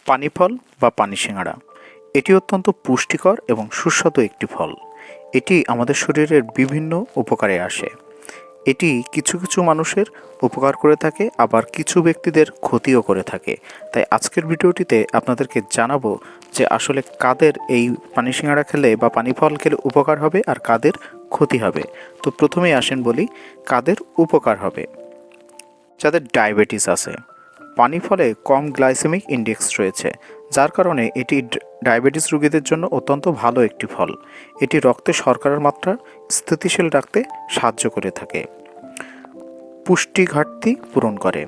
পানি ফল বা পানি সিঙাড়া এটি অত্যন্ত পুষ্টিকর এবং সুস্বাদু একটি ফল। এটি আমাদের শরীরের বিভিন্ন উপকারে আসে। এটি কিছু কিছু মানুষের উপকার করে থাকে, আবার কিছু ব্যক্তিদের ক্ষতিও করে থাকে। তাই আজকের ভিডিওটিতে আপনাদেরকে জানাবো যে আসলে কাদের এই পানি সিঙাড়া খেলে বা পানি ফল খেলে উপকার হবে আর কাদের ক্ষতি হবে। তো প্রথমেই আসেন বলি কাদের উপকার হবে। যাদের ডায়াবেটিস আছে, পানি ফলে কম গ্লাইসেমিক ইন্ডেক্স রয়েছে, যার কারণে এটি ডায়াবেটিস রোগীদের জন্য অত্যন্ত ভালো একটি ফল। এটি রক্তে শর্করার মাত্রা স্থিতিশীল রাখতে সাহায্য করে থাকে। পুষ্টি ঘাটতি পূরণ করে।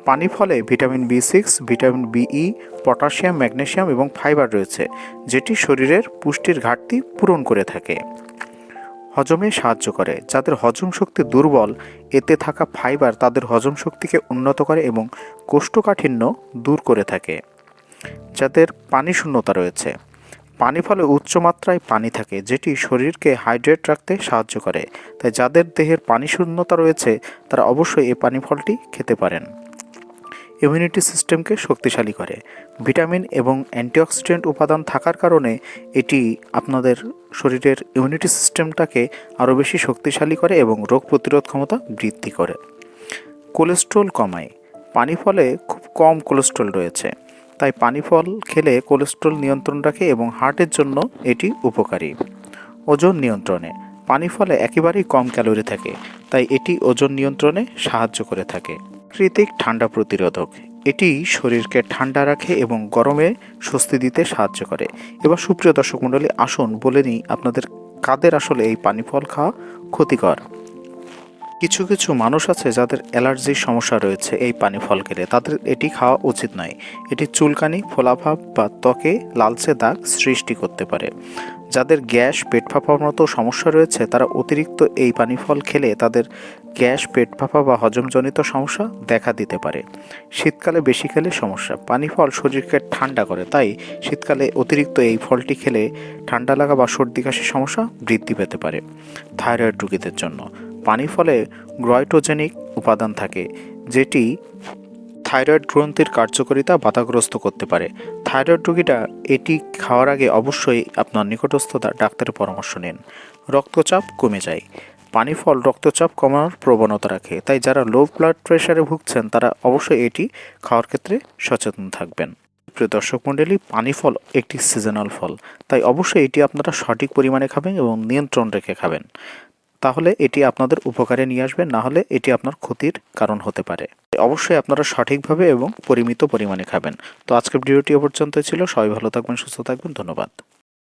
পানি ফলে ভিটামিন বি6, ভিটামিন বিই, পটাশিয়াম, ম্যাগনেসিয়াম এবং ফাইবার রয়েছে, যেটি শরীরের পুষ্টির ঘাটতি পূরণ করে থাকে। হজমে সাহায্য করে। যাদের হজম শক্তি দুর্বল, এতে থাকা ফাইবার তাদের হজম শক্তিকে উন্নত করে এবং কোষ্ঠকাঠিন্য দূর করে থাকে। যাদের পানি শূন্যতা রয়েছে, পানি ফলে উচ্চ মাত্রায় পানি থাকে, যেটি শরীরকে হাইড্রেট রাখতে সাহায্য করে। তাই যাদের দেহের পানি শূন্যতা রয়েছে তারা অবশ্যই এই পানি ফলটি খেতে পারেন। ইমিউনিটি সিস্টেমকে শক্তিশালী করে। ভিটামিন এবং অ্যান্টিঅক্সিডেন্ট উপাদান থাকার কারণে এটি আপনাদের শরীরের ইমিউনিটি সিস্টেমটাকে আরও বেশি শক্তিশালী করে এবং রোগ প্রতিরোধ ক্ষমতা বৃদ্ধি করে। কোলেস্ট্রল কমায়। পানি ফলে খুব কম কোলেস্ট্রল রয়েছে, তাই পানি ফল খেলে কোলেস্ট্রল নিয়ন্ত্রণ রাখে এবং হার্টের জন্য এটি উপকারী। ওজন নিয়ন্ত্রণে। পানি ফলে একেবারেই কম ক্যালোরি থাকে, তাই এটি ওজন নিয়ন্ত্রণে সাহায্য করে থাকে। প্রাকৃতিক ঠান্ডা প্রতিরোধক। এটি শরীরকে ঠান্ডা রাখে এবং গরমে স্বস্তি দিতে সাহায্য করে। এবার সুপ্রিয় দর্শক মণ্ডলী, আসুন বলে নিই আপনাদের কাদের আসলে এই পানি ফল খাওয়া ক্ষতিকর। কিছু কিছু মানুষ আছে যাদের অ্যালার্জির সমস্যা রয়েছে, এই পানি ফল খেলে তাদের এটি খাওয়া উচিত নয়। এটি চুলকানি, ফোলাভাব বা ত্বকে লালচে দাগ সৃষ্টি করতে পারে। যাদের গ্যাস, পেট ফাঁপার মতো সমস্যা রয়েছে, তারা অতিরিক্ত এই পানি ফল খেলে তাদের গ্যাস, পেট ফাঁপা বা হজমজনিত সমস্যা দেখা দিতে পারে। শীতকালে বেশি খেলে সমস্যা। পানি ফল শরীরকে ঠান্ডা করে, তাই শীতকালে অতিরিক্ত এই ফলটি খেলে ঠান্ডা লাগা বা সর্দি কাশির সমস্যা বৃদ্ধি পেতে পারে। থাইরয়েড রোগীদের জন্য পানি ফলে গ্লুটোজেনিক উপাদান থাকে, যেটি থাইরয়েড গ্রন্থির কার্যকারিতা বাধাগ্রস্ত করতে পারে। থাইরয়েড রোগীরা এটি খাওয়ার আগে অবশ্যই আপনার নিকটস্থ ডাক্তারের পরামর্শ নিন। রক্তচাপ কমে যায়। পানি ফল রক্তচাপ কমানোর প্রবণতা রাখে, তাই যারা লো ব্লাড প্রেশারে ভুগছেন তারা অবশ্যই এটি খাওয়ার ক্ষেত্রে সচেতন থাকবেন। প্রিয় দর্শক মণ্ডলী, পানি ফল একটি সিজনাল ফল, তাই অবশ্যই এটি আপনারা সঠিক পরিমাণে খাবেন এবং নিয়ন্ত্রণ রেখে খাবেন। তাহলে এটি আপনাদের উপকারে নিয়ে আসবে, না হলে এটি আপনার ক্ষতির কারণ হতে পারে। অবশ্যই আপনারা সঠিকভাবে এবং পরিমিত পরিমাণে খাবেন। তো আজকের ভিডিওটি পর্যন্ত ছিল। সবাই ভালো থাকবেন, সুস্থ থাকবেন। ধন্যবাদ।